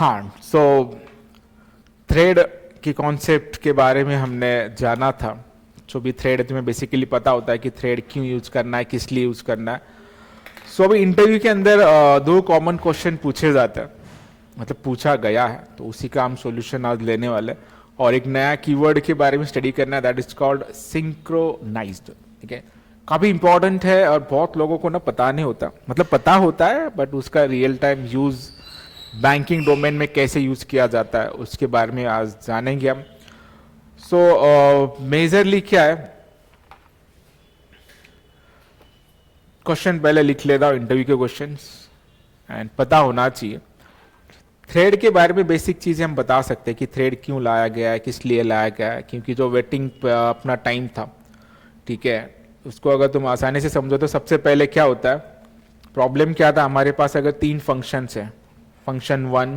हाँ, सो थ्रेड की कॉन्सेप्ट के बारे में हमने जाना था। जो भी थ्रेड है तुम्हें बेसिकली पता होता है कि थ्रेड क्यों यूज करना है, किस लिए यूज करना है। सो अभी इंटरव्यू के अंदर दो कॉमन क्वेश्चन पूछे जाते हैं, मतलब पूछा गया है, तो उसी का हम सॉल्यूशन आज लेने वाले हैं। और एक नया कीवर्ड के बारे में स्टडी करना है, दैट इज कॉल्ड सिंक्रोनाइज्ड। ठीक है, काफी इंपॉर्टेंट है और बहुत लोगों को ना पता नहीं होता, मतलब पता होता है बट उसका real time use banking domain में कैसे यूज किया जाता है उसके बारे में आज जानेंगे हम। सो मेजरली क्या है, क्वेश्चन पहले लिख लेता हूं, इंटरव्यू के क्वेश्चंस, एंड पता होना चाहिए। थ्रेड के बारे में बेसिक चीजें हम बता सकते हैं कि थ्रेड क्यों लाया गया है, किस लिए लाया गया है, क्योंकि जो वेटिंग अपना टाइम था, ठीक है, उसको अगर तुम आसानी से समझो तो सबसे पहले क्या होता है, प्रॉब्लम क्या था हमारे पास, अगर तीन फंक्शंस हैं, फंक्शन 1,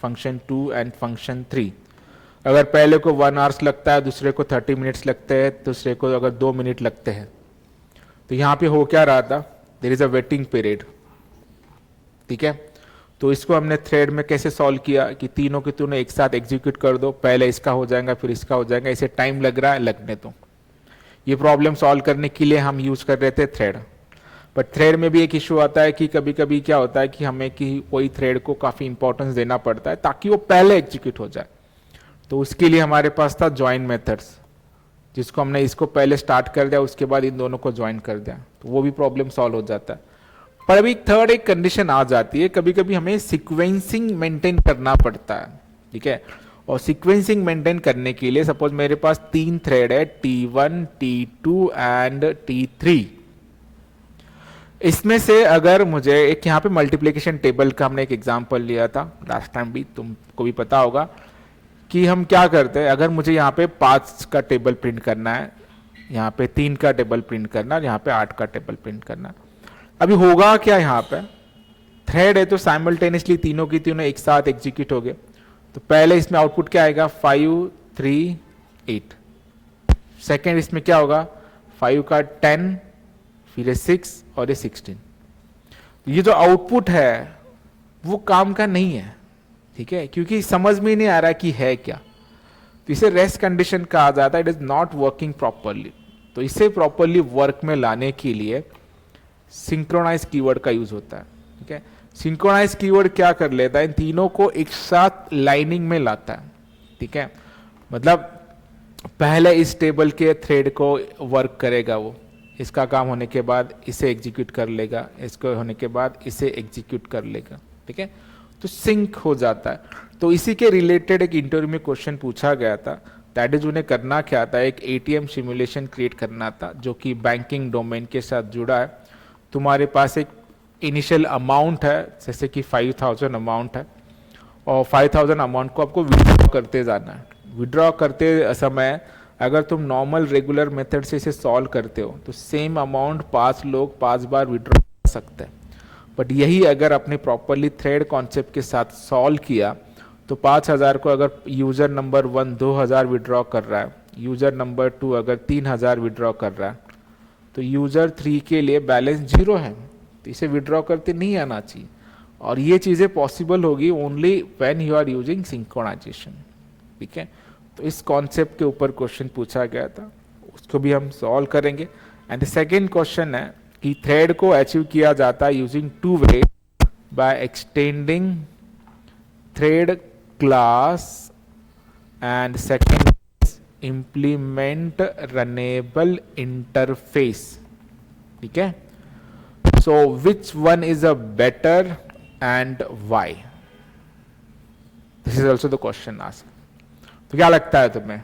फंक्शन 2 एंड फंक्शन 3, अगर पहले को 1 आवर्स लगता है, दूसरे को 30 मिनट्स लगते हैं, दूसरे को अगर 2 मिनट लगते हैं, तो यहाँ पे हो क्या रहा था, there is a waiting period. ठीक है, तो इसको हमने थ्रेड में कैसे सॉल्व किया कि तीनों के तीनों एक साथ एग्जीक्यूट कर दो, पहले इसका हो जाएगा फिर इसका हो जाएगा, इसे टाइम लग रहा है लगने दो। ये प्रॉब्लम सॉल्व करने के लिए हम यूज कर रहे थे थ्रेड। बट थ्रेड में भी एक इशू आता है कि कभी कभी क्या होता है कि हमें कि कोई थ्रेड को काफी इंपॉर्टेंस देना पड़ता है ताकि वो पहले एग्जीक्यूट हो जाए। तो उसके लिए हमारे पास था ज्वाइन मेथड्स, जिसको हमने इसको पहले स्टार्ट कर दिया, उसके बाद इन दोनों को ज्वाइन कर दिया, तो वो भी प्रॉब्लम सॉल्व हो जाता है। पर अभी थर्ड एक कंडीशन आ जाती है, कभी कभी हमें सीक्वेंसिंग मेंटेन करना पड़ता है। ठीक है, और सीक्वेंसिंग मेंटेन करने के लिए सपोज मेरे पास 3 थ्रेड है, T1, T2 एंड T3। इसमें से अगर मुझे एक यहाँ पे मल्टीप्लिकेशन टेबल का हमने एक एग्जांपल लिया था लास्ट टाइम, भी तुमको भी पता होगा कि हम क्या करते हैं, अगर मुझे यहाँ पे 5 का टेबल प्रिंट करना है, यहाँ पे 3 का टेबल प्रिंट करना है, यहाँ पे 8 का टेबल प्रिंट करना है। अभी होगा क्या, यहाँ पे थ्रेड है तो साइमल्टेनियसली तीनों की तीनों एक साथ एग्जीक्यूट हो गए, तो पहले इसमें आउटपुट क्या आएगा, 5, 3, 8। सेकेंड इसमें क्या होगा, 5 का 10, फिर 6 और ये 16। ये जो आउटपुट है वो काम का नहीं है। ठीक है, क्योंकि समझ में नहीं आ रहा कि है क्या, तो इसे रेस्ट कंडीशन कहा जाता है, it is not working properly. तो इसे प्रॉपरली वर्क में लाने के लिए सिंक्रोनाइज कीवर्ड का यूज होता है। ठीक है, सिंक्रोनाइज कीवर्ड क्या कर लेता है, इन तीनों को एक साथ लाइनिंग में लाता है। ठीक है, मतलब पहले इस टेबल के थ्रेड को वर्क करेगा, वो इसका काम होने के बाद इसे एग्जीक्यूट कर लेगा, इसको होने के बाद इसे एग्जीक्यूट कर लेगा। ठीक है, तो सिंक हो जाता है। तो इसी के रिलेटेड एक इंटरव्यू में क्वेश्चन पूछा गया था, दैट इज उन्हें करना क्या था, एक एटीएम सिमुलेशन क्रिएट करना था जो कि बैंकिंग डोमेन के साथ जुड़ा है। तुम्हारे पास एक इनिशियल अमाउंट है, जैसे कि 5000 अमाउंट है, और 5000 अमाउंट को आपको विड्रॉ करते जाना है। विड्रॉ करते समय अगर तुम नॉर्मल रेगुलर मेथड से इसे सॉल्व करते हो तो सेम अमाउंट 5 लोग 5 बार विड्रॉ कर सकते हैं। बट यही अगर आपने प्रॉपरली थ्रेड कॉन्सेप्ट के साथ सॉल्व किया तो 5000 को अगर यूजर नंबर 1 2000 विड्रॉ कर रहा है, यूजर नंबर 2 अगर 3000 विड्रॉ कर रहा है, तो यूजर 3 के लिए बैलेंस 0 है, तो इसे विड्रॉ करते नहीं आना चाहिए। और ये चीज़ें पॉसिबल होगी only when you are using synchronization. ठीक है, तो इस कॉन्सेप्ट के ऊपर क्वेश्चन पूछा गया था, उसको भी हम सॉल्व करेंगे। एंड द सेकेंड क्वेश्चन है कि थ्रेड को अचीव किया जाता है using 2 way, by extending thread class and second implement runnable interface. ठीक है, so which one is a better and why? This is also the question asked. तो क्या लगता है तुम्हें,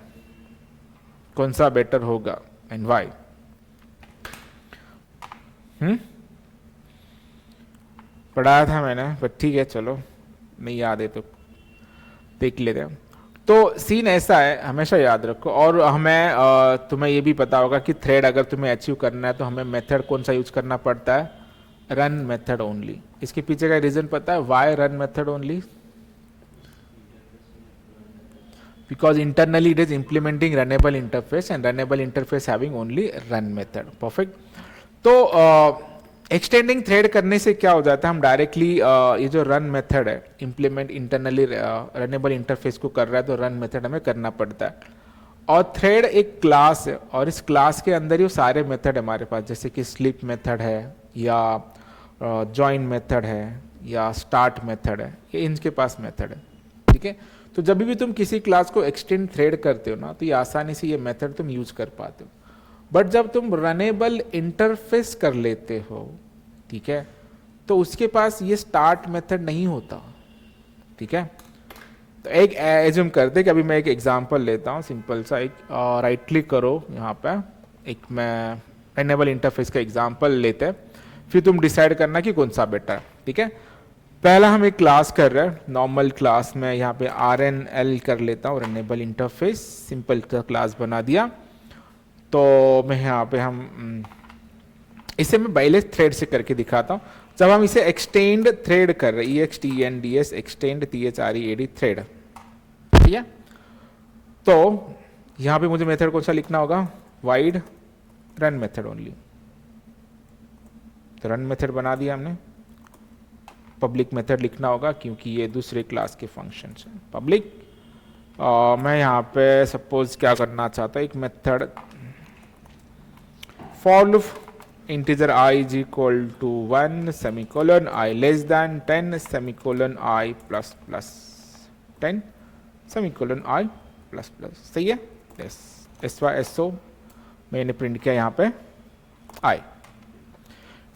कौन सा बेटर होगा एंड वाई? पढ़ाया था मैंने, पर ठीक है चलो, नहीं याद है तो देख लेते हैं। तो सीन ऐसा है, हमेशा याद रखो। और हमें तुम्हें ये भी पता होगा कि थ्रेड अगर तुम्हें अचीव करना है तो हमें मेथड कौन सा यूज करना पड़ता है, रन मेथड ओनली। इसके पीछे का रीजन पता है, why run method only? Because internally it is implementing runnable interface and runnable interface having only run method. Perfect. तो एक्सटेंडिंग थ्रेड करने से क्या हो जाता है, हम डायरेक्टली ये जो रन मेथड है इंप्लीमेंट इंटरनली रनेबल इंटरफेस को कर रहा है, तो रन मेथड हमें करना पड़ता है। और थ्रेड एक क्लास है और इस क्लास के अंदर ही वो सारे मेथड हमारे पास, जैसे कि स्लीप मेथड है या जॉइन मेथड है या स्टार्ट मेथड है, ये इनके पास मेथड है। ठीक है, तो जब भी तुम किसी क्लास को एक्सटेंड थ्रेड करते हो ना, तो ये आसानी से ये मेथड तुम यूज कर पाते हो। बट जब तुम रनेबल इंटरफेस कर लेते हो, ठीक है, तो उसके पास ये स्टार्ट मेथड नहीं होता। ठीक है, तो एक एज्यूम करते कि अभी मैं एक एग्जांपल लेता हूँ सिंपल सा, एक राइट क्लिक करो यहाँ पे, एक मैं रनेबल इंटरफेस का एग्जांपल लेते हैं, फिर तुम डिसाइड करना कि कौन सा बेटर है। ठीक है, पहला हम एक क्लास कर रहे हैं, नॉर्मल क्लास में यहाँ पे RNL कर लेता हूँ, रनेबल इंटरफेस, सिंपल क्लास बना दिया। तो मैं यहाँ पे इसे मैं बाइलेस थ्रेड से करके दिखाता हूँ। जब हम इसे एक्सटेंड थ्रेड कर रहे हैं, EXTENDS एक्सटेंड THREAD थ्रेड, ठीक है, तो यहाँ पे मुझे मेथड कौन सा लिखना होगा, वाइड रन मेथड ओनली। तो रन मेथड बना दिया हमने, पब्लिक मेथड लिखना होगा क्योंकि ये दूसरे क्लास के फंक्शन है। पब्लिक मैं यहाँ पे सपोज क्या करना चाहता हूँ, एक method for loop integer I is equal to 1 semicolon I less than 10 semicolon I plus plus 10 semicolon I plus plus, सही है। यस, SYSO मैंने प्रिंट किया यहाँ पे I।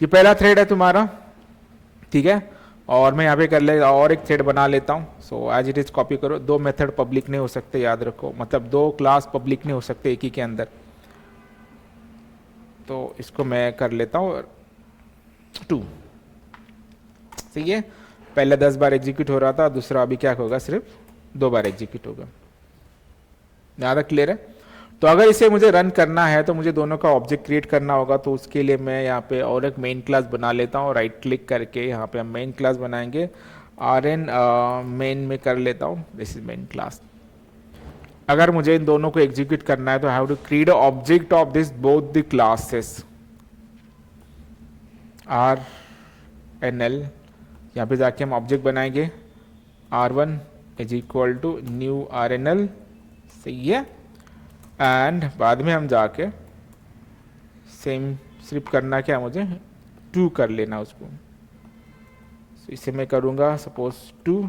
ये पहला थ्रेड है तुम्हारा, ठीक है, और मैं यहाँ पे कर ले और एक थ्रेड बना लेता हूँ। So as it is copy करो, दो मेथड पब्लिक नहीं हो सकते, याद रखो, मतलब दो क्लास पब्लिक नहीं हो सकते एक ही के अंदर। तो इसको मैं कर लेता हूँ 2, सही है। पहले 10 बार एग्जीक्यूट हो रहा था, दूसरा अभी क्या होगा, सिर्फ 2 बार एग्जीक्यूट होगा। ज़्यादा क्लियर है। तो अगर इसे मुझे रन करना है तो मुझे दोनों का ऑब्जेक्ट क्रिएट करना होगा, तो उसके लिए मैं यहाँ पे और एक मेन क्लास बना लेता हूँ, राइट क्लिक करके यहाँ पे हम मेन क्लास बनाएंगे, RN मेन में कर लेता हूँ, दिस इज मेन क्लास। अगर मुझे इन दोनों को एग्जीक्यूट करना है तो I have to create object of this both the classes, RNL, यहाँ पे जाके हम ऑब्जेक्ट बनाएंगे, R1 is equal to new RNL, सही है। एंड बाद में हम जाके सेम सिर्फ करना क्या, मुझे 2 कर लेना उसको। so इसे मैं करूँगा suppose 2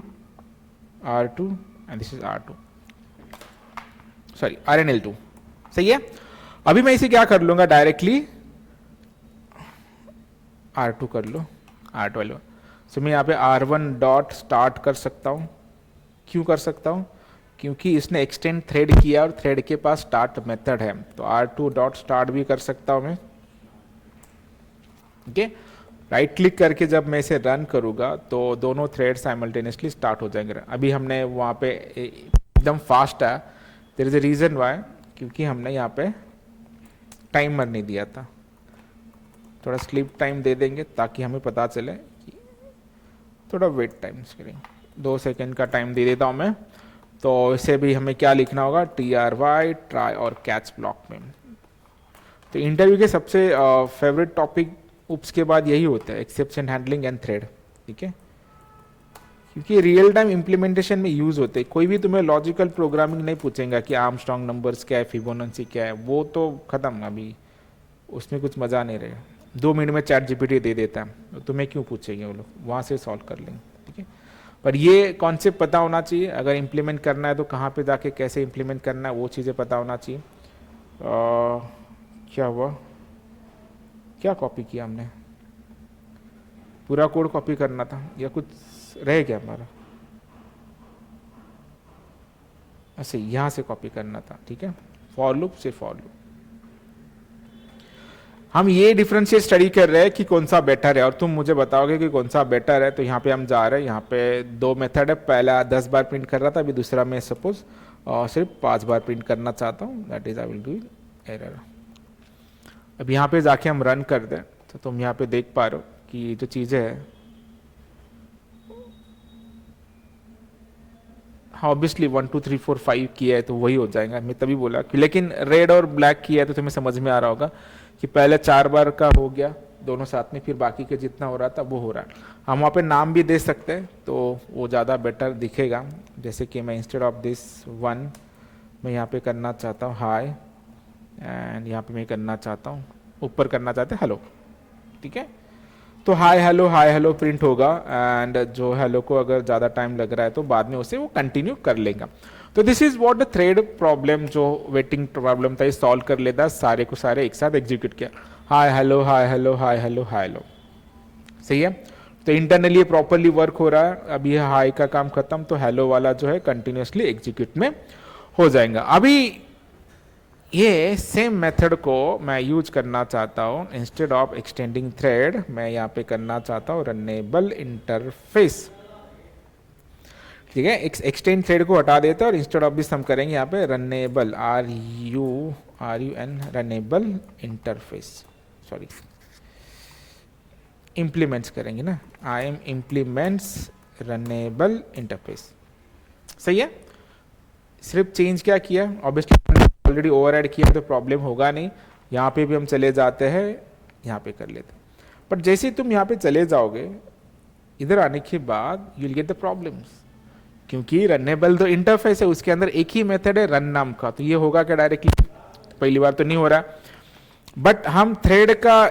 R2 and this is R2, sorry RNL2, सही है। अभी मैं इसे क्या कर लूंगा, डायरेक्टली R2 कर लो, R12। सो मैं यहाँ पे R1 डॉट स्टार्ट कर सकता हूँ। क्यों कर सकता हूँ, क्योंकि इसने एक्सटेंड थ्रेड किया और थ्रेड के पास स्टार्ट मेथड है, तो R2 डॉट स्टार्ट भी कर सकता हूँ मैं। ओके, राइट क्लिक करके जब मैं इसे रन करूँगा तो दोनों थ्रेड साइमल्टेनियसली स्टार्ट हो जाएंगे। अभी हमने वहाँ पे एकदम फास्ट है, there is a reason why, क्योंकि हमने यहाँ पे टाइमर नहीं दिया था। थोड़ा स्लीप टाइम दे देंगे ताकि हमें पता चले कि थोड़ा वेट टाइम करेंगे, 2 सेकेंड का टाइम दे देता हूँ मैं। तो इसे भी हमें क्या लिखना होगा, TRY ट्राई और कैच ब्लॉक में। तो इंटरव्यू के सबसे फेवरेट टॉपिक उप्स के बाद यही होता है, एक्सेप्शन हैंडलिंग एंड थ्रेड, ठीक है, क्योंकि रियल टाइम इम्प्लीमेंटेशन में यूज होते हैं। कोई भी तुम्हें लॉजिकल प्रोग्रामिंग नहीं पूछेगा कि आर्मस्ट्रॉन्ग नंबर्स क्या है, फिबोनाची क्या है, वो तो खत्म, अभी उसमें कुछ मजा नहीं रहेगा। 2 मिनट में चैट GPT दे देता है, तो तुम्हें क्यों पूछेंगे, वो लोग वहाँ से सॉल्व कर लेंगे, ठीक है। पर ये कॉन्सेप्ट पता होना चाहिए, अगर इम्प्लीमेंट करना है तो कहाँ पे जाके कैसे इम्प्लीमेंट करना है, वो चीज़ें पता होना चाहिए। क्या हुआ, क्या कॉपी किया हमने, पूरा कोड कॉपी करना था या कुछ रह गया हमारा, ऐसे यहाँ से कॉपी करना था, ठीक है। फॉर लूप से फॉर लूप हम ये डिफरेंशिएट स्टडी कर रहे हैं कि कौन सा बेटर है, और तुम मुझे बताओगे कि कौन सा बेटर है। तो यहाँ पे हम जा रहे हैं, यहाँ पे 2 मेथड है, पहला 10 बार प्रिंट कर रहा था, अभी दूसरा मैं सपोज सिर्फ 5 बार प्रिंट करना चाहता हूँ, that is I will do error. अब यहाँ पे जाके हम रन कर दें तो तुम यहाँ पे देख पा रहे हो कि जो चीज़ें है, हाँ ऑब्वियसली 1 2 3 4 5 किया है तो वही हो जाएगा, मैं तभी बोला कि, लेकिन रेड और ब्लैक किया है तो तुम्हें समझ में आ रहा होगा कि पहले 4 बार का हो गया, दोनों साथ में, फिर बाकी के जितना हो रहा था वो हो रहा है। हम वहाँ पे नाम भी दे सकते हैं तो वो ज़्यादा बेटर दिखेगा। जैसे कि मैं इंस्टेड ऑफ दिस 1 मैं यहाँ पे करना चाहता हूँ हाय, एंड यहाँ पे मैं करना चाहता हूँ, ऊपर करना चाहते हैं हेलो, ठीक है। तो हाय हेलो प्रिंट होगा, एंड जो हेलो को अगर ज़्यादा टाइम लग रहा है तो बाद में उसे वो कंटिन्यू कर लेगा। तो this is what the thread problem जो वेटिंग प्रॉब्लम था, ये सॉल्व कर लेता, सारे को सारे एक साथ एग्जीक्यूट किया, hi hello hi hello hi hello hi hello, सही है। तो इंटरनली प्रॉपरली वर्क हो रहा है। अभी हाई का काम खत्म, तो हेलो वाला जो है कंटिन्यूसली एग्जीक्यूट में हो जाएगा। अभी ये सेम मेथड को मैं यूज करना चाहता हूँ, इंस्टेड ऑफ एक्सटेंडिंग थ्रेड मैं यहाँ पे करना चाहता हूँ रनेबल इंटरफेस, ठीक है। एक्सटेंड थ्रेड को हटा देते हैं और इंस्टेड ऑफ दिस हम करेंगे यहाँ पे runnable RUN runnable interface, sorry implements करेंगे ना, IM इम्प्लीमेंट्स रनेबल इंटरफेस, सही है। सिर्फ चेंज क्या किया, ऑब्वियसली ऑलरेडी ओवरराइड किया तो प्रॉब्लम होगा नहीं। यहाँ पे भी हम चले जाते हैं, यहाँ पे कर लेते हैं। बट जैसे ही तुम यहाँ पे चले जाओगे, इधर आने के बाद you will get the problems, क्योंकि रनेबल तो इंटरफेस है, उसके अंदर एक ही मेथड है रन नाम का, तो ये होगा क्या डायरेक्टली, पहली बार तो नहीं हो रहा। बट हम थ्रेड का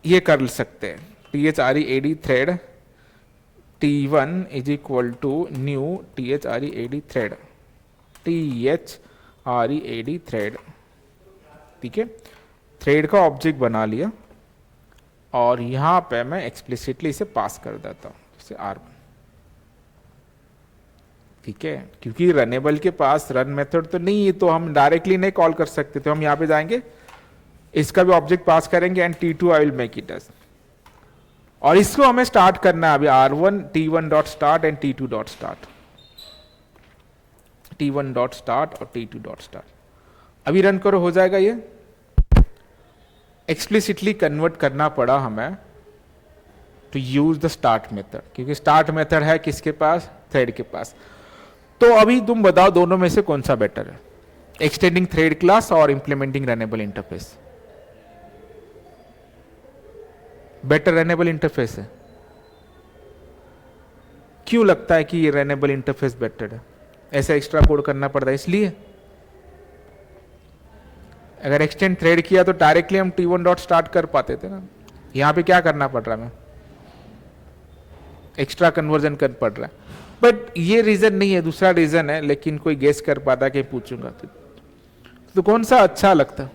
ये कर सकते हैं, THREAD thread T1 is equal to new THREAD thread, THREAD thread, ठीक है। थ्रेड का ऑब्जेक्ट बना लिया और यहां पे मैं एक्सप्लिसिटली इसे पास कर देता हूं, जैसे R1, ठीक है। क्योंकि रनेबल के पास रन मेथड तो नहीं है, तो हम डायरेक्टली नहीं कॉल कर सकते, तो हम यहां पे जाएंगे, इसका भी ऑब्जेक्ट पास करेंगे and T2 I will make it as, और इसको हमें स्टार्ट करना है अभी R1 T1 dot start and T2 dot start, T1 dot start और T2 डॉट स्टार्ट। अभी रन करो, हो जाएगा। ये एक्सप्लिसिटली कन्वर्ट करना पड़ा हमें to use the start method, क्योंकि स्टार्ट मेथड है किसके पास, थ्रेड के पास। तो अभी तुम बताओ दोनों में से कौन सा बेटर है, एक्सटेंडिंग थ्रेड क्लास और implementing runnable interface? Better runnable interface है। क्यों लगता है कि ये रनेबल इंटरफेस बेटर है? ऐसा एक्स्ट्रा कोड करना पड़ता है इसलिए। अगर एक्सटेंड थ्रेड किया तो डायरेक्टली हम T1 डॉट स्टार्ट कर पाते थे ना, यहां पे क्या करना पड़ रहा है, हमें एक्स्ट्रा कन्वर्जन कर पड़ रहा है। बट ये रीजन नहीं है, दूसरा रीजन है, लेकिन कोई गेस कर पाता कि पूछूंगा तो कौन सा अच्छा लगता?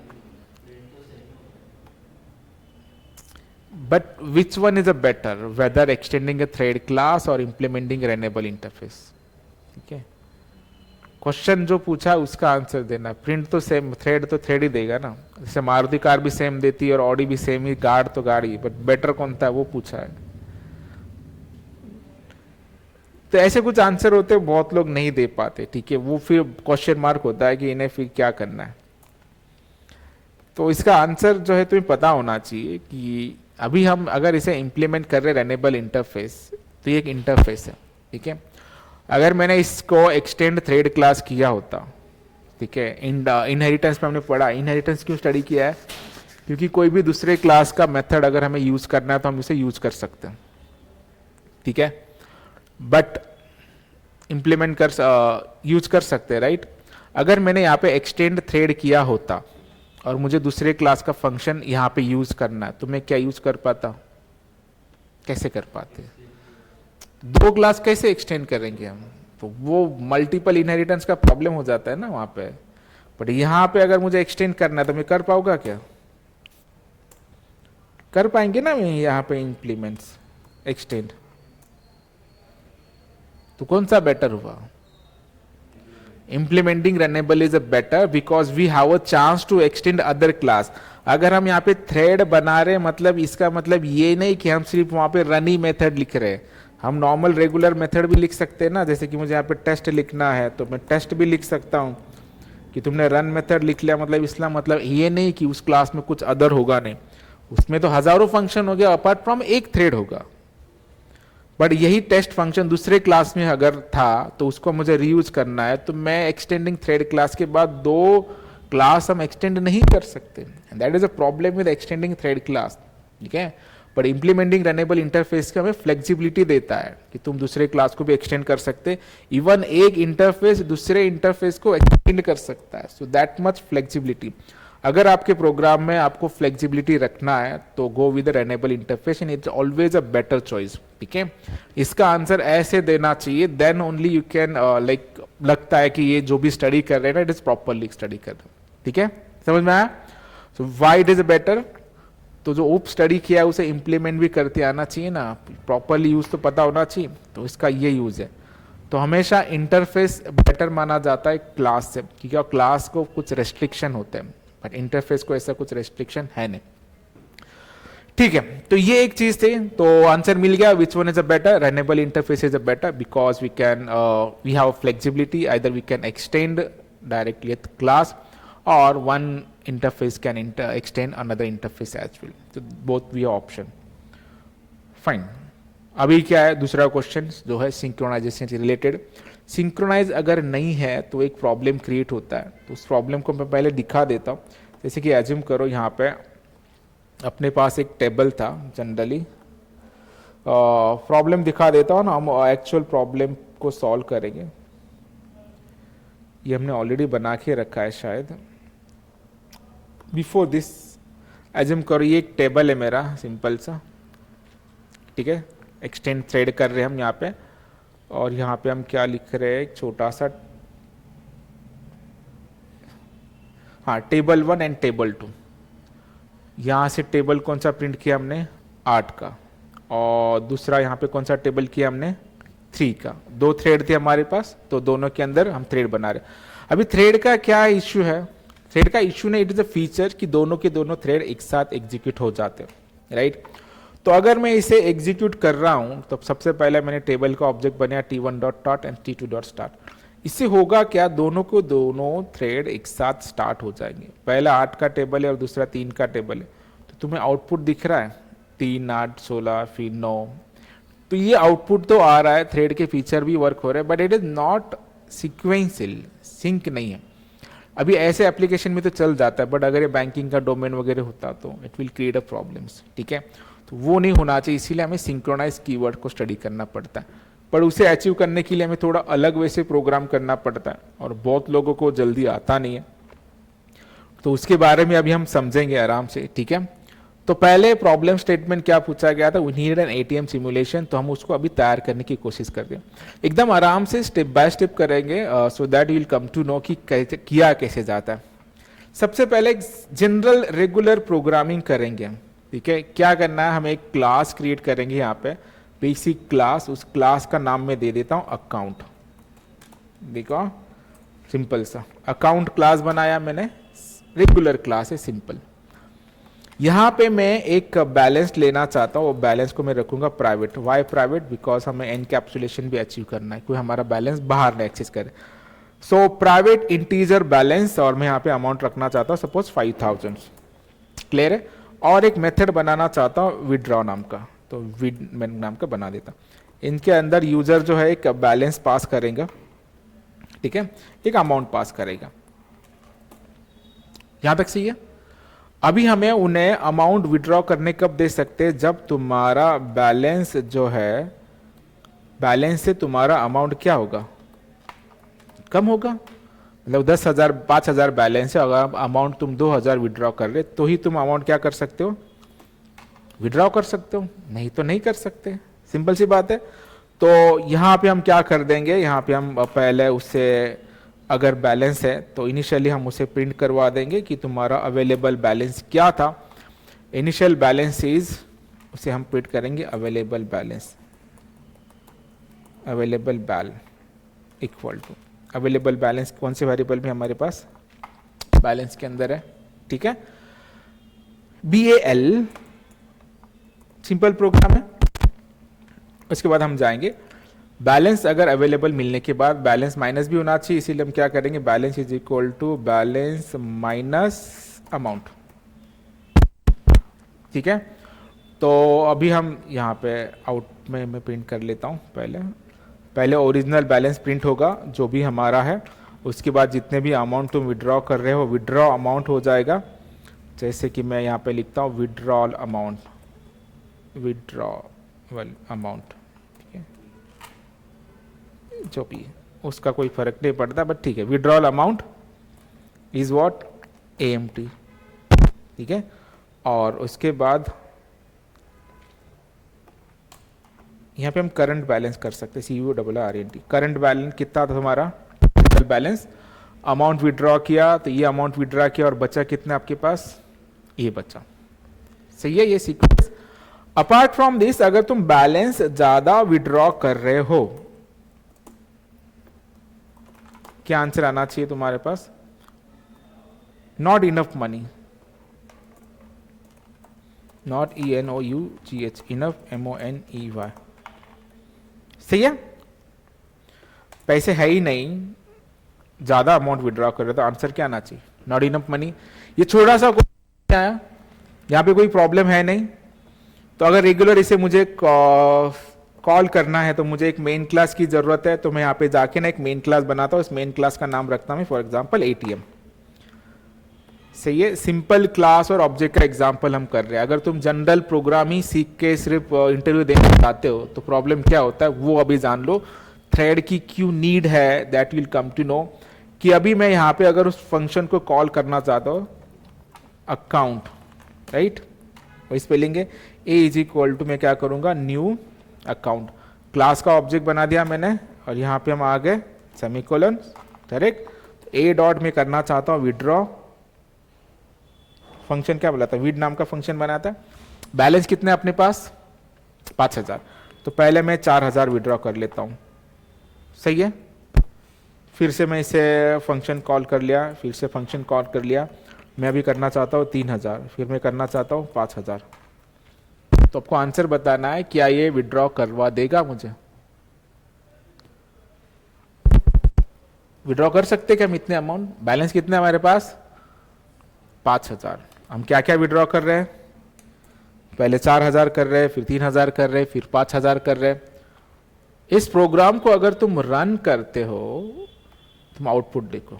But which one is a better, whether extending a thread class or implementing renewable interface? ठीक है, क्वेश्चन जो पूछा उसका आंसर देना। प्रिंट तो सेम, थ्रेड तो थ्रेड ही देगा ना, जैसे मारुति कार भी सेम देती है और ऑडी भी सेम ही, गार्ड तो गाड़ी, बट बेटर कौन था वो पूछा है। तो ऐसे कुछ आंसर होते बहुत लोग नहीं दे पाते, ठीक है, वो फिर क्वेश्चन मार्क होता है कि इन्हें फिर क्या करना है। तो इसका आंसर जो है तुम्हें पता होना चाहिए कि अभी हम अगर इसे इंप्लीमेंट कर रहे रनेबल इंटरफेस, तो ये एक इंटरफेस है, ठीक है। अगर मैंने इसको एक्सटेंड थ्रेड क्लास किया होता, ठीक है, इनहेरिटेंस में हमने पढ़ा, इनहेरिटेंस क्यों स्टडी किया है, क्योंकि कोई भी दूसरे क्लास का मेथड अगर हमें यूज करना है तो हम इसे यूज कर सकते हैं, ठीक है। बट इंप्लीमेंट कर यूज कर सकते हैं, राइट। अगर मैंने यहाँ पे एक्सटेंड थ्रेड किया होता और मुझे दूसरे क्लास का फंक्शन यहाँ पे यूज करना है, तो मैं क्या यूज कर पाता, कैसे कर पाते? दो क्लास कैसे एक्सटेंड करेंगे हम, तो वो मल्टीपल इनहेरिटेंस का प्रॉब्लम हो जाता है ना वहां पे। बट यहाँ पे अगर मुझे एक्सटेंड करना है तो मैं कर पाऊंगा क्या? कर पाएंगे ना मैं यहाँ पे इंप्लीमेंट्स एक्सटेंड। तो कौन सा बेटर हुआ? Implementing Runnable is a better because we have a chance to extend other class. अगर हम यहाँ पे थ्रेड बना रहे, मतलब इसका मतलब ये नहीं कि हम सिर्फ वहाँ पे रनी मेथड लिख रहे हैं, हम नॉर्मल रेगुलर मेथड भी लिख सकते हैं ना। जैसे कि मुझे यहाँ पे टेस्ट लिखना है तो मैं टेस्ट भी लिख सकता हूँ, कि तुमने रन मेथड लिख लिया मतलब इसका मतलब ये नहीं कि उस क्लास में कुछ अदर होगा, नहीं, उसमें तो हजारों फंक्शन हो गया, अपार्ट फ्रॉम एक थ्रेड होगा। बट यही टेस्ट फंक्शन दूसरे क्लास में अगर था तो उसको मुझे रीयूज करना है, तो मैं एक्सटेंडिंग थ्रेड क्लास के बाद दो क्लास हम एक्सटेंड नहीं कर सकते। That is a problem with extending thread class, ठीक है। बट इम्प्लीमेंटिंग रनेबल इंटरफेस का हमें फ्लेक्सिबिलिटी देता है कि तुम दूसरे क्लास को भी एक्सटेंड कर सकते, इवन एक इंटरफेस दूसरे इंटरफेस को एक्सटेंड कर सकता है, सो दैट मच फ्लेक्सिबिलिटी। अगर आपके प्रोग्राम में आपको फ्लेक्सिबिलिटी रखना है तो go with runnable interface and it's always a better choice. ठीक है, इसका आंसर ऐसे देना चाहिए, then only you can like लगता है कि ये जो भी स्टडी कर रहे हैं ना, इट इज प्रॉपरली स्टडी कर रहे हैं। ठीक है, समझ में आया? So why it is better, तो जो उप स्टडी किया है उसे इंप्लीमेंट भी करते आना चाहिए ना, प्रॉपरली यूज तो पता होना चाहिए, तो इसका ये यूज है। तो हमेशा इंटरफेस बेटर माना जाता है क्लास से, क्योंकि क्लास को कुछ रेस्ट्रिक्शन होते हैं, बट इंटरफेस को ऐसा कुछ रेस्ट्रिक्शन है नहीं। ठीक है, तो ये एक चीज थी, तो आंसर मिल गया। Which one is a better? Runnable interface is a better because we can we have flexibility, either we can extend directly at class or one interface can extend another interface as well, so both we have option. Fine, अभी क्या है दूसरा question जो है synchronisation से related. Synchronise अगर नहीं है तो एक प्रॉब्लम क्रिएट होता है, तो उस प्रॉब्लम को मैं पहले दिखा देता हूँ। जैसे कि एज्यूम करो यहाँ पे अपने पास एक टेबल था, जनरली प्रॉब्लम दिखा देता हूँ ना, हम एक्चुअल प्रॉब्लम को सॉल्व करेंगे। ये हमने ऑलरेडी बना के रखा है शायद। बिफोर दिस एज्यूम करो ये एक टेबल है मेरा सिंपल सा, ठीक है, एक्सटेंड थ्रेड कर रहे हैं हम यहाँ पे, और यहाँ पे हम क्या लिख रहे हैं, एक छोटा सा, हाँ, टेबल 1 एंड टेबल 2। यहाँ से टेबल कौन सा प्रिंट किया हमने, 8 का, और दूसरा यहाँ पे कौन सा टेबल किया हमने, 3 का। 2 थ्रेड थे हमारे पास, तो दोनों के अंदर हम थ्रेड बना रहे। अभी थ्रेड का क्या इश्यू है? थ्रेड का इश्यू नहीं, इट इज अ फीचर कि दोनों के दोनों थ्रेड एक साथ एग्जीक्यूट हो जाते हैं, राइट। तो अगर मैं इसे एग्जीक्यूट कर रहा हूं तो सबसे पहले मैंने टेबल का ऑब्जेक्ट बनाया t1.start एंड t2.start। इससे होगा क्या, दोनों को दोनों थ्रेड एक साथ स्टार्ट हो जाएंगे। पहला 8 का टेबल है और दूसरा 3 का टेबल है, तो तुम्हें आउटपुट दिख रहा है 3, 8, 16, फिर 9। तो ये आउटपुट तो आ रहा है, थ्रेड के फीचर भी वर्क हो रहे हैं, but it is not sequential, sync नहीं है। अभी ऐसे एप्लीकेशन में तो चल जाता है, बट अगर ये बैंकिंग का डोमेन वगैरह होता तो it will create a problems. ठीक है, तो वो नहीं होना चाहिए, इसीलिए हमें सिंक्रोनाइज कीवर्ड को स्टडी करना पड़ता है। पर उसे अचीव करने के लिए हमें थोड़ा अलग वे से प्रोग्राम करना पड़ता है, और बहुत लोगों को जल्दी आता नहीं है, तो उसके बारे में अभी हम समझेंगे आराम से। ठीक है, तो पहले प्रॉब्लम स्टेटमेंट क्या पूछा गया था, we need an ATM simulation, तो हम उसको अभी तैयार करने की कोशिश कर रहे हैं। एकदम आराम से स्टेप बाय स्टेप करेंगे, so that you will come to know कि किया कैसे जाता है। सबसे पहले जनरल रेगुलर प्रोग्रामिंग करेंगे हम। ठीक है, क्या करना है, हम एक क्लास क्रिएट करेंगे यहाँ पे, बेसिक क्लास। उस क्लास का नाम मैं दे देता हूँ अकाउंट। देखो सिंपल सा अकाउंट क्लास बनाया मैंने, रेगुलर क्लास है, सिंपल। यहाँ पे मैं एक बैलेंस लेना चाहता हूँ, वो बैलेंस को मैं रखूंगा प्राइवेट। Why private? बिकॉज हमें एनकैप्सुलेशन भी अचीव करना है, कोई हमारा बैलेंस बाहर ना एक्सेस करे। सो प्राइवेट इंटीजर बैलेंस, और मैं यहाँ पे अमाउंट रखना चाहता हूँ सपोज 5000। क्लियर है? और एक मेथड बनाना चाहता हूँ विड्रॉ नाम का, तो विड नाम का बना देता। इनके अंदर यूजर जो है एक बैलेंस पास करेगा, ठीक है, एक अमाउंट पास करेगा। यहां तक सही है। अभी हमें उन्हें अमाउंट विड्रॉ करने कब दे सकते हैं, जब तुम्हारा बैलेंस जो है, बैलेंस से तुम्हारा अमाउंट क्या होगा, कम होगा। मतलब 10,000 5,000 बैलेंस है, अगर अमाउंट तुम 2,000 विड्रॉ कर रहे, तो ही तुम अमाउंट क्या कर सकते हो, विड्रॉ कर सकते हो, नहीं तो नहीं कर सकते। सिंपल सी बात है। तो यहाँ पे हम क्या कर देंगे, यहाँ पे हम पहले उससे अगर बैलेंस है तो इनिशियली हम उसे प्रिंट करवा देंगे कि तुम्हारा अवेलेबल बैलेंस क्या था। इनिशियल बैलेंस इज, उसे हम प्रिंट करेंगे अवेलेबल बैलेंस, अवेलेबल बैल इक्वल टू अवेलेबल बैलेंस। कौन से वेरिएबल में हमारे पास बैलेंस के अंदर है, ठीक है, BAL, सिंपल प्रोग्राम है। उसके बाद हम जाएंगे बैलेंस, अगर अवेलेबल मिलने के बाद बैलेंस माइनस भी होना चाहिए, इसीलिए हम क्या करेंगे, balance is equal to balance minus amount. ठीक है, तो अभी हम यहाँ पे आउट में मैं प्रिंट कर लेता हूँ। पहले ओरिजिनल बैलेंस प्रिंट होगा जो भी हमारा है, उसके बाद जितने भी अमाउंट तुम विड्रॉ कर रहे हो विड्रॉ अमाउंट हो जाएगा। जैसे कि मैं यहाँ पे लिखता हूँ विड्रॉल अमाउंट, विड्रॉवल अमाउंट, ठीक है, जो भी है उसका कोई फर्क नहीं पड़ता, बट ठीक है, withdrawal amount is what, AMT, ठीक है। और उसके बाद यहाँ पे हम करंट बैलेंस कर सकते हैं, CURRENT। करंट बैलेंस कितना था तुम्हारा, बैलेंस, अमाउंट विड्रॉ किया तो ये अमाउंट विड्रॉ किया और बचा कितना आपके पास, ये बचा, सही है ये सीक्वेंस। अपार्ट फ्रॉम दिस अगर तुम बैलेंस ज्यादा विड्रॉ कर रहे हो, क्या आंसर आना चाहिए तुम्हारे पास, not enough money, not ENOUGH, enough MONEY, सही है, पैसे है ही नहीं, ज्यादा अमाउंट विड्रॉ कर रहे, तो आंसर क्या आना चाहिए, नॉट इनफ मनी। ये छोटा सा आया, यहाँ पे कोई प्रॉब्लम है नहीं, तो अगर रेगुलर इसे मुझे कॉल करना है तो मुझे एक मेन क्लास की जरूरत है, तो मैं यहाँ पे जाके ना एक मेन क्लास बनाता हूँ, इस मेन क्लास का नाम रखता हूँ फॉर एग्जाम्पल ATM, सही है। सिंपल क्लास और ऑब्जेक्ट का एग्जाम्पल हम कर रहे हैं। अगर तुम जनरल प्रोग्राम ही सीख के सिर्फ इंटरव्यू देना चाहते हो तो प्रॉब्लम क्या होता है वो अभी जान लो, थ्रेड की क्यों नीड है, that will come to know. कि अभी मैं यहाँ पे अगर उस फंक्शन को कॉल करना चाहता हूँ, अकाउंट, राइट, वही स्पेलिंग है, A = मैं क्या करूँगा, न्यू अकाउंट, क्लास का ऑब्जेक्ट बना दिया मैंने, और यहाँ पे हम आ गए सेमीकोलन, करेक्ट। A डॉट में करना चाहता हूँ विड्रॉ, फंक्शन क्या बोला था, विड नाम का फंक्शन बनाया था। बैलेंस कितने अपने पास, 5000, तो पहले मैं 4000 विड्रॉ कर लेता हूँ, सही है। फिर से मैं इसे फंक्शन कॉल कर लिया, फिर से फंक्शन कॉल कर लिया, मैं अभी करना चाहता हूँ 3000, फिर मैं करना चाहता हूँ 5000। तो आपको आंसर बताना है, क्या ये विड्रॉ करवा देगा मुझे, विड्रॉ कर सकते क्या हम इतने अमाउंट, बैलेंस कितने हमारे पास 5000। हम क्या क्या विड्रॉ कर रहे हैं, पहले 4000 कर रहे हैं, फिर 3000 कर रहे हैं, फिर 5000 कर रहे हैं। इस प्रोग्राम को अगर तुम रन करते हो, तुम आउटपुट देखो,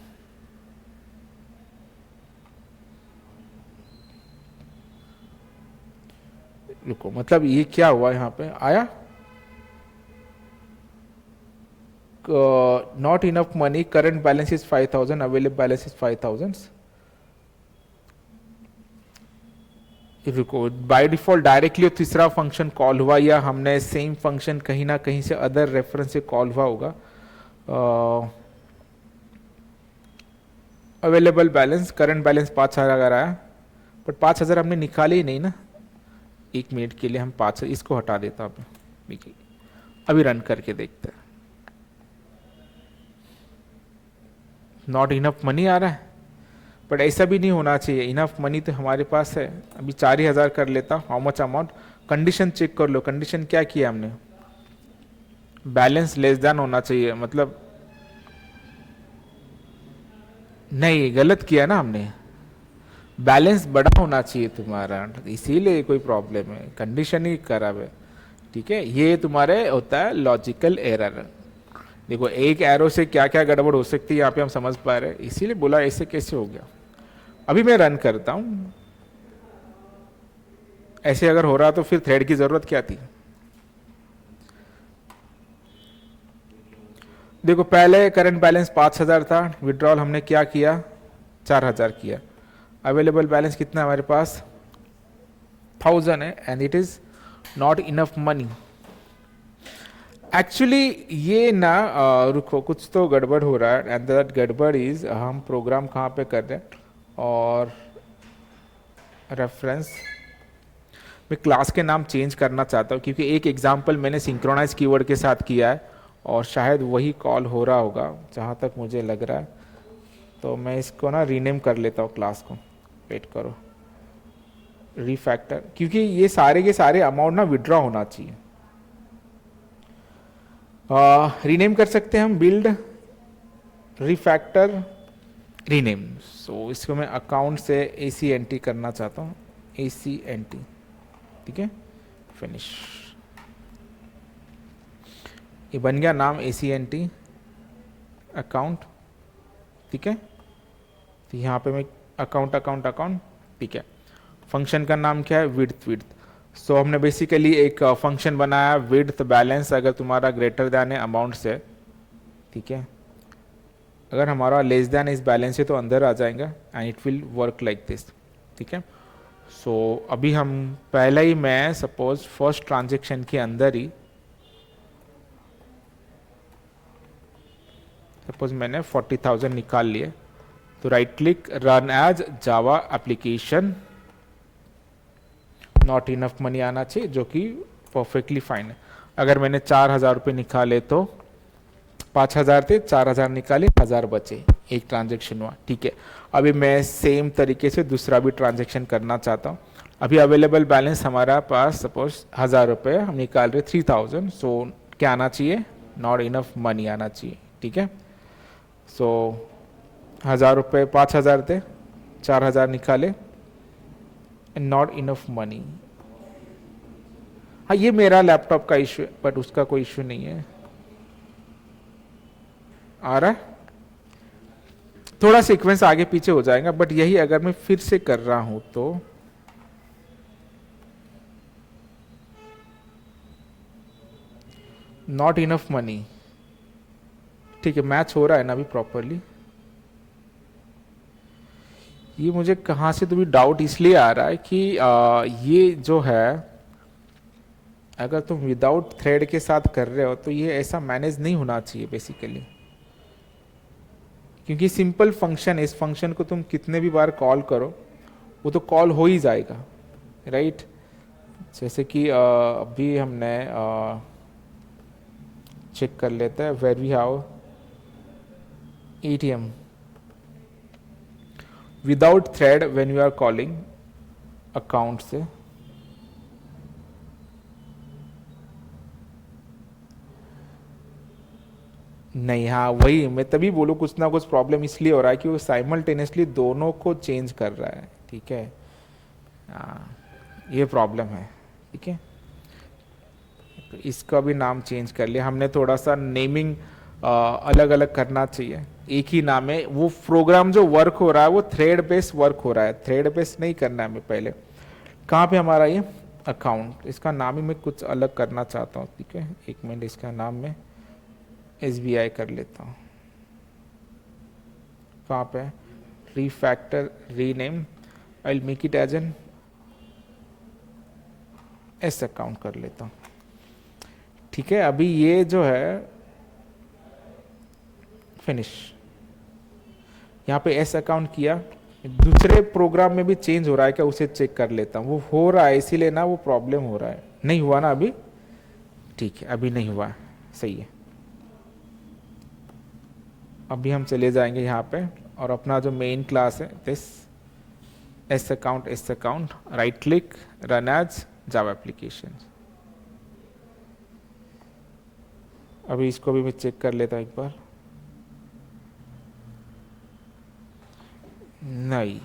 रुको, मतलब ये क्या हुआ, यहां पे आया not enough money, current balance is 5000, available balance is 5000। रुको, बाय डिफॉल्ट डायरेक्टली तीसरा फंक्शन कॉल हुआ, या हमने सेम फंक्शन कहीं ना कहीं से अदर रेफरेंस से कॉल हुआ होगा। अवेलेबल बैलेंस, करंट बैलेंस 5000 आया, बट 5000 हमने निकाले ही नहीं ना। एक मिनट के लिए हम 5 इसको हटा देता हूँ, अभी रन करके देखते हैं। नॉट इनफ मनी आ रहा है, बट ऐसा भी नहीं होना चाहिए, इनफ मनी तो हमारे पास है। अभी 4000 कर लेता हूँ, how much amount, condition check कर लो, कंडीशन क्या किया हमने, बैलेंस लेस देन होना चाहिए, मतलब नहीं, गलत किया ना हमने, बैलेंस बड़ा होना चाहिए तुम्हारा, इसीलिए कोई प्रॉब्लम है, कंडीशन ही खराब है, ठीक है। ये तुम्हारे होता है लॉजिकल एरर। देखो एक एरो से क्या क्या गड़बड़ हो सकती है यहाँ पे हम समझ पा रहे हैं, इसीलिए बोला ऐसे कैसे हो गया। अभी मैं रन करता हूँ, ऐसे अगर हो रहा तो फिर थ्रेड की जरूरत क्या थी। देखो पहले करंट बैलेंस 5000 था, विड्रॉल हमने क्या किया 4000 किया, अवेलेबल बैलेंस कितना हमारे पास 1000 है, and it is not enough money. Actually ये ना रुको, कुछ तो गड़बड़ हो रहा है, एंड दैट गड़बड़ इज, हम प्रोग्राम कहाँ पे कर रहे हैं, और रेफरेंस मैं क्लास के नाम चेंज करना चाहता हूँ, क्योंकि एक एग्जांपल मैंने सिंक्रोनाइज कीवर्ड के साथ किया है और शायद वही कॉल हो रहा होगा जहाँ तक मुझे लग रहा है। तो मैं इसको ना रीनेम कर लेता हूँ क्लास को, वेट करो, रीफैक्टर, क्योंकि ये सारे के सारे अमाउंट ना विड्रॉ होना चाहिए। रीनेम कर सकते हैं हम, बिल्ड रीफैक्टर रीनेम। सो इसको मैं अकाउंट से ACNT करना चाहता हूँ, ACNT, ठीक है, फिनिश। ये बन गया नाम ACNT अकाउंट, ठीक है। तो यहाँ पे मैं अकाउंट अकाउंट अकाउंट, ठीक है। फंक्शन का नाम क्या है, विड्थ विड्थ। सो हमने बेसिकली एक फंक्शन बनाया विड्थ बैलेंस, अगर तुम्हारा ग्रेटर दैन है अमाउंट से, ठीक है, अगर हमारा लेस दैन इस बैलेंस है तो अंदर आ जाएगा and it will work like this, ठीक है। सो अभी हम पहले ही, मैं सपोज फर्स्ट ट्रांजेक्शन के अंदर ही सपोज मैंने 40,000 निकाल लिए, तो right click run as Java application, not enough money आना चाहिए, जो कि परफेक्टली फाइन है। अगर मैंने 4,000 रुपये निकाले तो 5,000 थे, 4,000 निकाले, 1,000 बचे, एक ट्रांजेक्शन हुआ, ठीक है। अभी मैं सेम तरीके से दूसरा भी ट्रांजेक्शन करना चाहता हूँ। अभी अवेलेबल बैलेंस हमारा पास सपोज 1,000 रुपये, हम निकाल रहे 3,000, सो क्या आना चाहिए, नॉट इनफ मनी आना चाहिए, ठीक है। सो 1,000 रुपये, 5,000 थे, 4,000 निकाले एंड नॉट इनफ मनी। हाँ, ये मेरा लैपटॉप का इशू है, बट उसका कोई इशू नहीं है। आ रहा है, थोड़ा सीक्वेंस आगे पीछे हो जाएगा, बट यही अगर मैं फिर से कर रहा हूं तो नॉट इनफ मनी, ठीक है, मैच हो रहा है ना अभी प्रॉपरली। ये मुझे कहां से तो भी डाउट इसलिए आ रहा है कि ये जो है, अगर तुम विदाउट थ्रेड के साथ कर रहे हो तो ये ऐसा मैनेज नहीं होना चाहिए बेसिकली, क्योंकि सिंपल फंक्शन है, इस फंक्शन को तुम कितने भी बार कॉल करो वो तो कॉल हो ही जाएगा, राइट। जैसे कि अभी हमने चेक कर लेते हैं, where we have ATM without thread when you are calling account से, नहीं, हाँ वही मैं तभी बोलूँ, कुछ ना कुछ प्रॉब्लम इसलिए हो रहा है कि वो साइमल्टेनियसली दोनों को चेंज कर रहा है, ठीक है। ये प्रॉब्लम है, ठीक है। तो इसका भी नाम चेंज कर लिया हमने, थोड़ा सा नेमिंग अलग अलग करना चाहिए, एक ही नाम है। वो प्रोग्राम जो वर्क हो रहा है वो थ्रेड बेस्ड वर्क हो रहा है, थ्रेड बेस्ड नहीं करना है हमें पहले। कहाँ पे हमारा ये अकाउंट, इसका नाम ही मैं कुछ अलग करना चाहता हूँ, ठीक है, एक मिनट, इसका नाम मैं SBI कर लेता हूँ। कहाँ पे refactor rename, I will make it as an S account कर लेता हूँ, ठीक है। अभी ये जो है फिनिश, यहाँ पे एस अकाउंट किया, दूसरे प्रोग्राम में भी चेंज हो रहा है क्या उसे चेक कर लेता हूँ। वो हो रहा है इसीलिए ना, वो प्रॉब्लम हो रहा है, नहीं हुआ ना अभी, ठीक है, अभी नहीं हुआ, सही है। अभी हम चले जाएंगे यहाँ पे और अपना जो मेन क्लास है this S account, right click run as Java application. अभी इसको भी मैं चेक कर लेता हूँ एक बार, नहीं,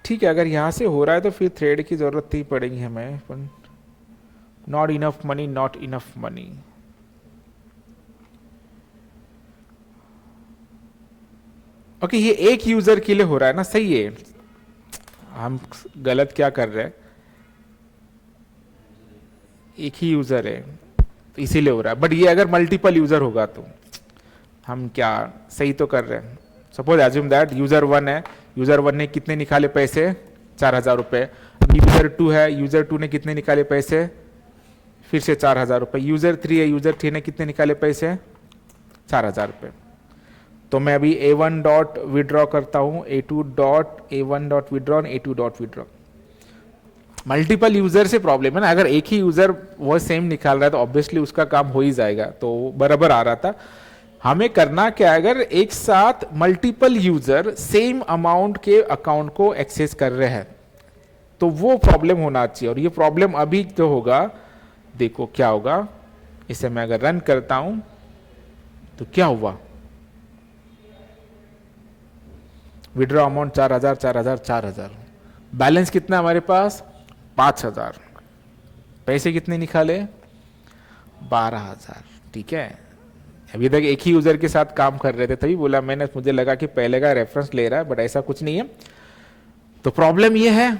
ठीक है, अगर यहाँ से हो रहा है तो फिर थ्रेड की जरूरत ही पड़ेगी हमें, पर not enough money, not enough money. Okay, ये एक यूजर के लिए हो रहा है ना, सही है, हम गलत क्या कर रहे हैं, एक ही यूजर है तो इसीलिए हो रहा है, बट ये अगर मल्टीपल यूजर होगा तो हम क्या सही तो कर रहे हैं। सपोज एज्यूम दैट यूजर 1 है, यूजर 1 ने कितने निकाले पैसे, 4,000 रुपये। यूजर 2 है, यूजर 2 ने कितने निकाले पैसे, फिर से 4,000 रुपये। यूजर 3 है, यूजर 3 ने कितने निकाले पैसे, 4,000 रुपये। तो मैं अभी A1 डॉट विड्रॉ करता हूँ, A2 dot A1 dot withdraw, A2 dot withdraw. Multiple user से प्रॉब्लम है ना, अगर एक ही यूजर वो सेम निकाल रहा है तो ऑब्वियसली उसका काम हो ही जाएगा, तो बराबर आ रहा था। हमें करना क्या, अगर एक साथ मल्टीपल यूजर सेम अमाउंट के अकाउंट को एक्सेस कर रहे हैं तो वो प्रॉब्लम होना चाहिए, और ये प्रॉब्लम अभी जो होगा, देखो क्या होगा, इसे मैं अगर रन करता हूं तो क्या हुआ, विड्रॉ अमाउंट 4,000 4,000 4,000, बैलेंस कितना हमारे पास 5,000, पैसे कितने निकाले 12,000, ठीक है। अभी तक एक ही यूजर के साथ काम कर रहे थे, तभी बोला मैंने, मुझे लगा कि पहले का रेफरेंस ले रहा है, बट ऐसा कुछ नहीं है। तो प्रॉब्लम ये है,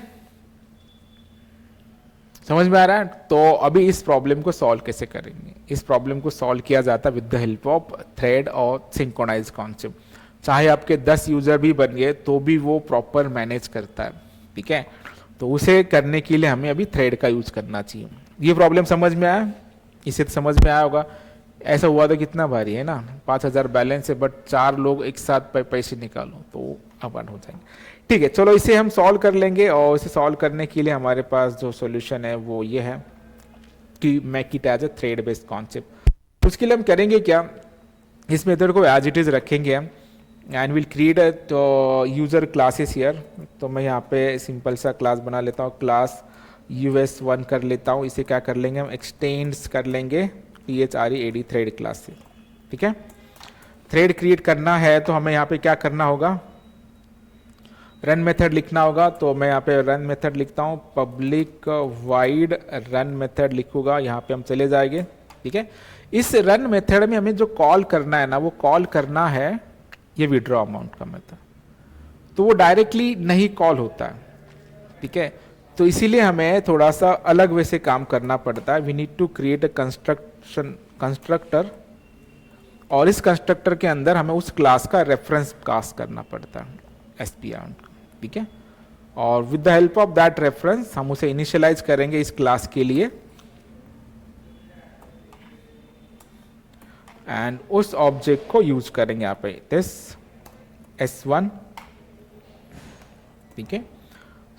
समझ में आ रहा है? तो अभी इस प्रॉब्लम को सॉल्व कैसे करेंगे? इस प्रॉब्लम को सॉल्व किया जाता है with the help of thread और सिंक्रोनाइज कॉन्सेप्ट। चाहे आपके 10 यूजर भी बन गए तो भी वो प्रॉपर मैनेज करता है, ठीक है? तो उसे करने के लिए हमें अभी थ्रेड का यूज करना चाहिए। ये प्रॉब्लम समझ में आया? इसे तो समझ में आया होगा। ऐसा हुआ तो कितना भारी है ना, 5,000 बैलेंस है बट 4 लोग एक साथ पैसे निकालो तो अपन हो जाएंगे। ठीक है, चलो इसे हम सॉल्व कर लेंगे, और इसे सॉल्व करने के लिए हमारे पास जो सॉल्यूशन है वो ये है कि make it as a thread based concept. उसके लिए हम करेंगे क्या, इस मेथड को एज इट इज रखेंगे हम, and will create user classes here. तो मैं यहाँ पे सिंपल सा क्लास बना लेता हूँ, क्लास us1 कर लेता हूँ। इसे क्या कर लेंगे हम, एक्सटेंड्स कर लेंगे THREAD थ्रेड क्लास से, ठीक है? थ्रेड क्रिएट करना है तो हमें यहाँ पे क्या करना होगा, रन मेथड लिखना होगा। तो मैं यहाँ पे रन मेथड लिखता हूँ, पब्लिक वाइड रन मेथड लिखूंगा, यहाँ पे हम चले जाएंगे, ठीक है? इस रन मेथड में हमें जो कॉल करना है ना, वो कॉल करना है ये विड्रॉ अमाउंट का मेथड, तो वो डायरेक्टली नहीं कॉल होता है, ठीक है? तो इसीलिए हमें थोड़ा सा अलग वे से काम करना पड़ता है। We need to create a constructor, और इस कंस्ट्रक्टर के अंदर हमें उस क्लास का रेफरेंस पास करना पड़ता है, SPR, ठीक है? और with the help of that reference हम उसे इनिशियलाइज करेंगे इस क्लास के लिए, एंड उस ऑब्जेक्ट को यूज करेंगे यहाँ पे दिस S1, ठीक है?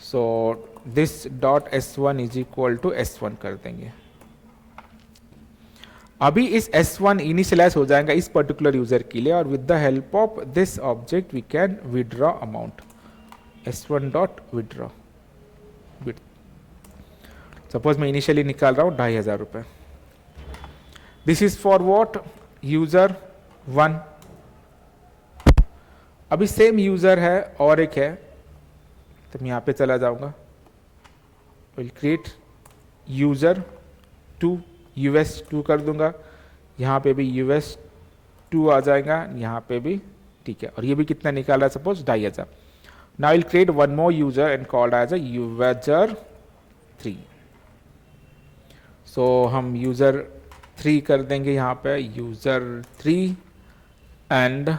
So this dot S1 is equal to S1 कर देंगे। अभी इस S1 इनिशियलाइज हो जाएगा इस पर्टिकुलर यूजर के लिए, और with the help of this object we can withdraw amount, S1 dot withdraw. Suppose मैं इनिशियली निकाल रहा हूं 2,500 रुपए। This is for what, user 1। अभी सेम यूजर है और एक है, तो मैं यहां पे चला जाऊंगा, विल क्रिएट यूजर 2, US2 कर दूंगा, यहाँ पे भी US2 आ जाएगा, यहाँ पे भी, ठीक है? और ये भी कितना निकाला है, suppose 2,500। Now will create one more user and called as a user 3। So हम यूजर 3 कर देंगे यहाँ पे, यूजर 3, एंड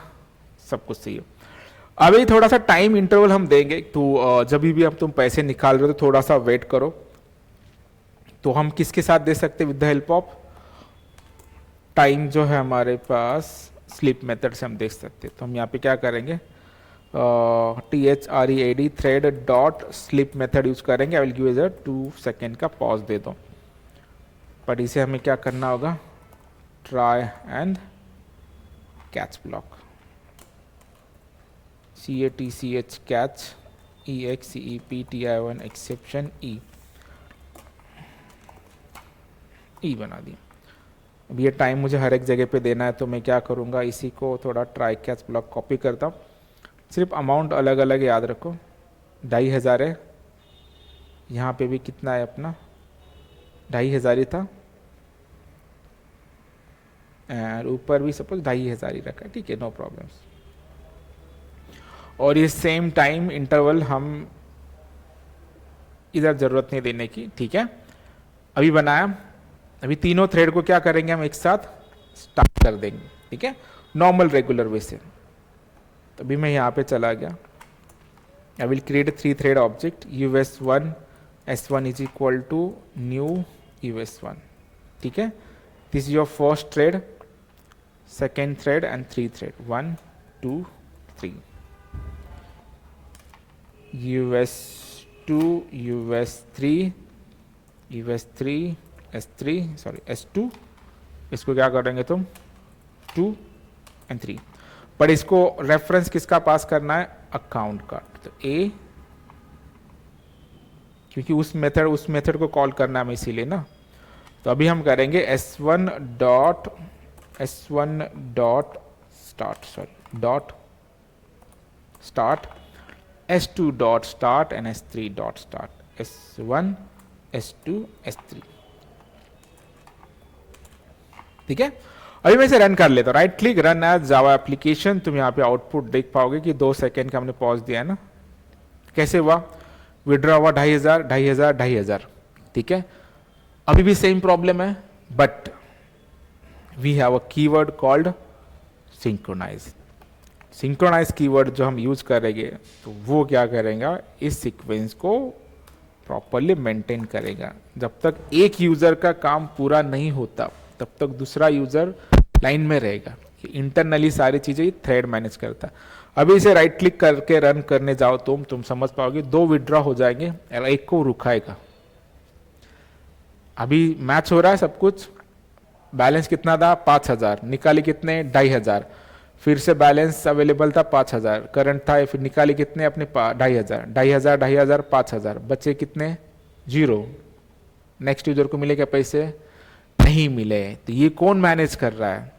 सब कुछ सही है। अभी थोड़ा सा टाइम इंटरवल हम देंगे, तो जब भी अब तुम पैसे निकाल रहे हो तो थोड़ा सा वेट करो। तो हम किसके साथ दे सकते हैं, with the help of time जो है हमारे पास, स्लीप मेथड से हम देख सकते हैं। तो हम यहाँ पे क्या करेंगे, THREAD thread dot sleep method use करेंगे। I will give is 2 second का पॉज दे दो, पर इसे हमें क्या करना होगा, try and catch block, CATCH catch, EXCEPTI1 exception E बना दिया। अब ये टाइम मुझे हर एक जगह पे देना है, तो मैं क्या करूँगा, इसी को थोड़ा ट्राई कैच ब्लॉक कॉपी करता हूँ। सिर्फ अमाउंट अलग अलग याद रखो, 2,500 है, यहाँ पे भी कितना है अपना, 2,500 ही था, और ऊपर भी सपोज 2,500 ही रखा है, ठीक है, नो प्रॉब्लम्स। और ये सेम टाइम इंटरवल हम इधर जरूरत नहीं देने की, ठीक है? अभी बनाया, अभी तीनों थ्रेड को क्या करेंगे, हम एक साथ स्टार्ट कर देंगे, ठीक है, नॉर्मल रेगुलर वे से। तो अभी मैं यहाँ पे चला गया, I will create 3 thread object, US1 S1 is equal to new US1, ठीक है? This is your first thread, second thread and 3 thread, 1 2 3, US2 US3 US3 S3 sorry S2, इसको क्या करेंगे तुम 2 एंड 3, पर इसको रेफरेंस किसका पास करना है, अकाउंट का। तो A, क्योंकि उस मेथड को कॉल करना है इसीलिए ना। तो अभी हम करेंगे S1 dot start, S2 dot start and S3 dot start, S1 S2 S3, ठीक है? अभी मैं इसे रन कर लेता हूँ, right click run as Java application. तुम यहाँ पे आउटपुट देख पाओगे कि 2 सेकेंड का हमने पॉज दिया है ना। कैसे हुआ, विड्रॉ हुआ 2,500, 2,500, 2,500, ठीक है। अभी भी सेम प्रॉब्लम है, but we have a keyword called synchronize. Synchronize keyword जो हम यूज करेंगे तो वो क्या करेगा, इस सीक्वेंस को प्रॉपरली मेंटेन करेगा। जब तक एक यूजर का काम पूरा नहीं होता तब तक दूसरा यूजर लाइन में रहेगा। इंटरनली सारी चीजें थ्रेड मैनेज करता है। अभी इसे राइट क्लिक करके रन करने जाओ तुम समझ पाओगे, 2 विड्रॉ हो जाएंगे और एक को रुकाएगा। अभी मैच हो रहा है सब कुछ। बैलेंस कितना था, 5,000, निकाली कितने, 2,500, फिर से बैलेंस अवेलेबल था 5,000, करंट था, फिर निकाली कितने अपने 2,500, 2,500, 2,500, 5,000, बचे कितने, 0। नेक्स्ट यूजर को मिले क्या पैसे, नहीं मिले। तो ये कौन मैनेज कर रहा है,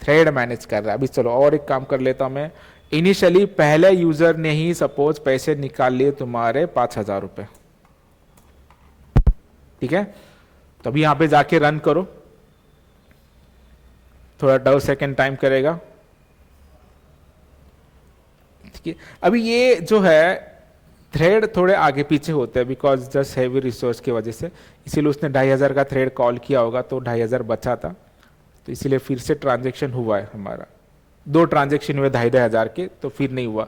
थ्रेड मैनेज कर रहा है। अभी चलो और एक काम कर लेता हूं मैं। इनिशियली पहले यूजर ने ही सपोज पैसे निकाल लिए तुम्हारे 5,000 रुपए, ठीक है। तो अभी यहां पे जाके रन करो, थोड़ा 2 सेकेंड टाइम करेगा, ठीक है। अभी ये जो है थ्रेड थोड़े आगे पीछे होते हैं बिकॉज जस्ट हैवी रिसोर्स की वजह से, इसीलिए उसने 2,500 का थ्रेड कॉल किया होगा तो 2,500 बचा था, तो इसीलिए फिर से ट्रांजेक्शन हुआ है हमारा। 2 ट्रांजेक्शन हुए 2,500 के, तो फिर नहीं हुआ।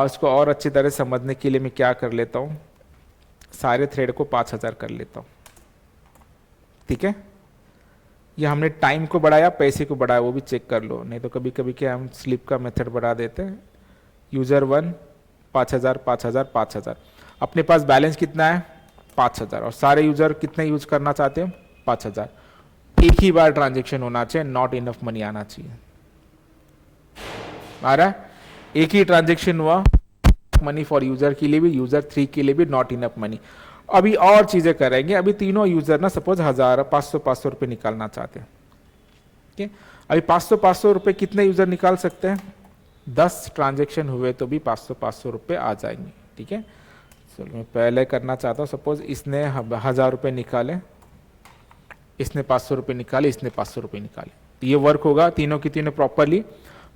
उसको और अच्छी तरह समझने के लिए मैं क्या कर लेता हूँ, सारे थ्रेड को 5,000 कर लेता हूँ, ठीक है। ये हमने टाइम को बढ़ाया, पैसे को बढ़ाया, वो भी चेक कर लो, नहीं तो कभी कभी क्या हम स्लिप का मेथड बढ़ा देते हैं। यूजर 1 5,000, 5,000, 5,000, अपने पास बैलेंस कितना है 5,000, और सारे यूजर कितने यूज करना चाहते हैं 5,000। एक ही बार ट्रांजेक्शन होना चाहिए, नॉट इनफ मनी आना चाहिए। आ रहा है, एक ही ट्रांजेक्शन हुआ मनी फॉर यूजर के लिए भी, यूजर 3 के लिए भी नॉट इनफ मनी। अभी और चीजें करेंगे। अभी तीनों यूजर ना सपोज 1,000, 500 रुपए निकालना चाहते हैं, ठीक है। अभी 500 रुपए कितने यूजर निकाल सकते हैं, 10 ट्रांजेक्शन हुए तो भी 500 रुपए आ जाएंगे, ठीक है। चलो मैं पहले करना चाहता हूँ, सपोज इसने 1,000 रुपए निकाले, इसने 500 रुपए निकाले, इसने 500 रुपए निकाले, तो ये वर्क होगा तीनों की तीनों प्रॉपरली।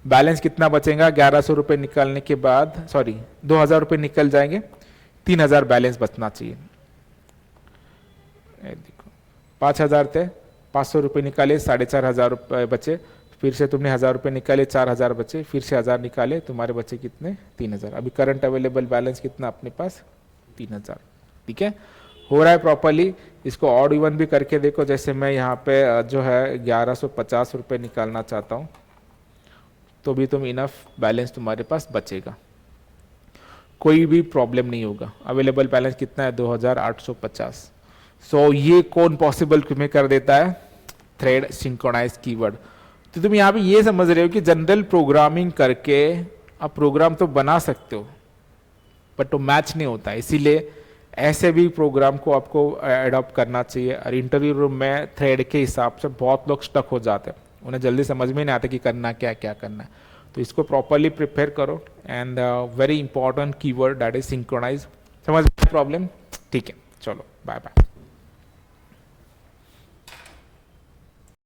बैलेंस कितना बचेगा, 1,100 रुपए निकालने के बाद, सॉरी 2,000 रुपए निकल जाएंगे, 3,000 बैलेंस बचना चाहिए। देखो 5,000 थे, 500 रुपए निकाले, 4,500 रुपए बचे, फिर से तुमने 1,000 रुपए निकाले, 4,000 बचे, फिर से 1,000 निकाले, तुम्हारे बचे कितने, 3,000। अभी करंट अवेलेबल बैलेंस कितना अपने पास, 3,000, ठीक है। हो रहा है प्रॉपरली। इसको ऑड इवन भी करके देखो, जैसे मैं यहाँ पे जो है 1,150 रुपए निकालना चाहता हूँ, तो भी तुम इनफ बैलेंस तुम्हारे पास बचेगा, कोई भी प्रॉब्लम नहीं होगा। अवेलेबल बैलेंस कितना है, 2,850। सो ये कौन पॉसिबल में कर देता है, थ्रेड सिंक्रोनाइज कीवर्ड। तो तुम यहाँ पे ये समझ रहे हो कि जनरल प्रोग्रामिंग करके आप प्रोग्राम तो बना सकते हो बट तो मैच नहीं होता, इसीलिए ऐसे भी प्रोग्राम को आपको अडॉप्ट करना चाहिए। और इंटरव्यू रूम में थ्रेड के हिसाब से बहुत लोग स्टक हो जाते हैं, उन्हें जल्दी समझ में नहीं आता कि करना क्या क्या करना है। तो इसको प्रॉपरली प्रिपेयर करो। And very important keyword that is synchronize. समझ प्रॉब्लम, ठीक है, चलो बाय बाय।